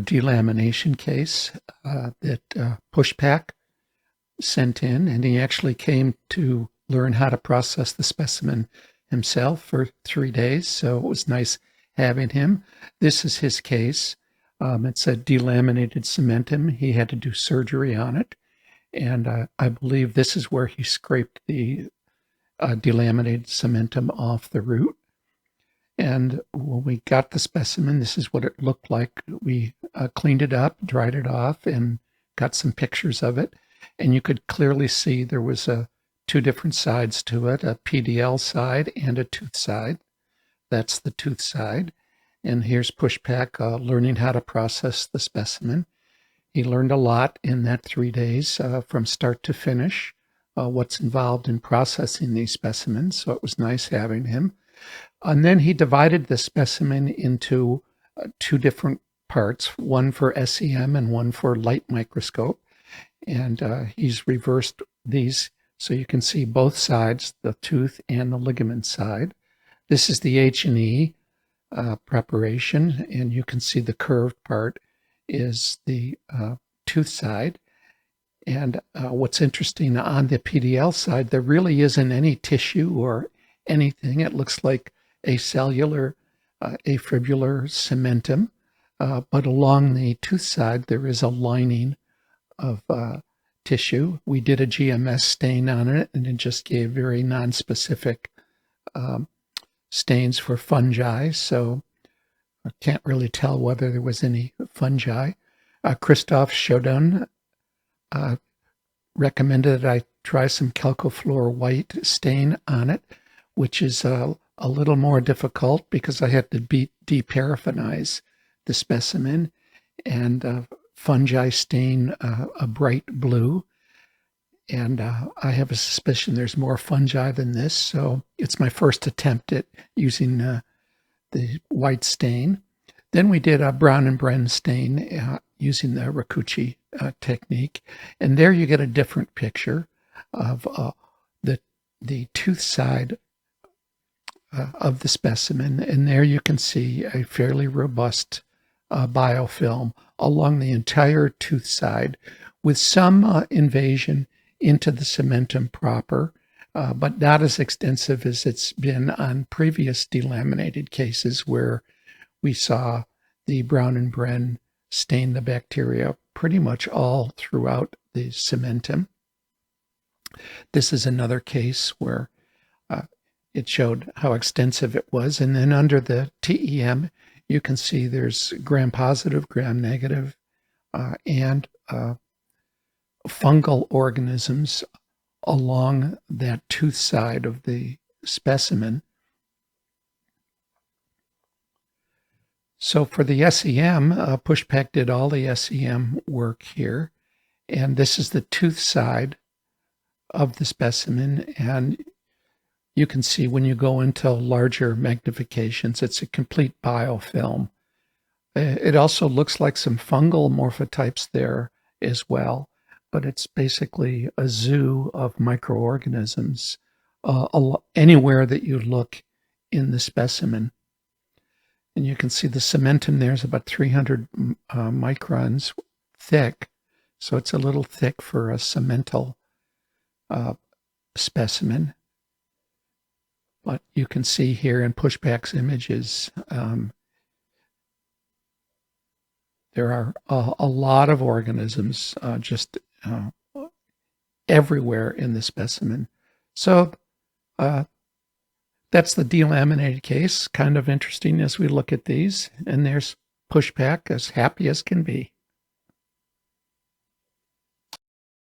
delamination case that Pushpak sent in, and he actually came to learn how to process the specimen himself for 3 days, so it was nice having him. This is his case. It's a delaminated cementum. He had to do surgery on it, and I believe this is where he scraped the delaminated cementum off the root. And when we got the specimen, this is what it looked like. We cleaned it up, dried it off, and got some pictures of it. And you could clearly see there was two different sides to it, a PDL side and a tooth side. That's the tooth side. And here's Pushpak learning how to process the specimen. He learned a lot in that 3 days from start to finish, what's involved in processing these specimens. So it was nice having him. And then he divided the specimen into 2 different parts, one for SEM and one for light microscope. And he's reversed these so you can see both sides, the tooth and the ligament side. This is the H&E preparation, and you can see the curved part is the tooth side. And what's interesting, on the PDL side, there really isn't any tissue or anything. It looks like acellular, afibrillar cementum, but along the tooth side, there is a lining of tissue. We did a GMS stain on it, and it just gave very nonspecific stains for fungi, so I can't really tell whether there was any fungi. Christoph Schodun recommended that I try some calcofluor white stain on it, which is a little more difficult because I had to deparaffinize the specimen, and fungi stain a bright blue. And I have a suspicion there's more fungi than this, so it's my first attempt at using the white stain. Then we did a Brown and Bren stain using the Rakuchi technique, and there you get a different picture of the tooth side of the specimen, and there you can see a fairly robust biofilm along the entire tooth side with some invasion into the cementum proper, but not as extensive as it's been on previous delaminated cases where we saw the Brown and Bren stain the bacteria pretty much all throughout the cementum. This is another case where it showed how extensive it was. And then under the TEM, you can see there's gram-positive, gram-negative, and fungal organisms along that tooth side of the specimen. So for the SEM, Pushpak did all the SEM work here, and this is the tooth side of the specimen, and you can see when you go into larger magnifications, it's a complete biofilm. It also looks like some fungal morphotypes there as well, but it's basically a zoo of microorganisms anywhere that you look in the specimen. And you can see the cementum there is about 300 microns thick, so it's a little thick for a cemental specimen. But you can see here in Pushpak's images, there are a lot of organisms just everywhere in the specimen. So that's the delaminated case. Kind of interesting as we look at these. And there's Pushpak as happy as can be.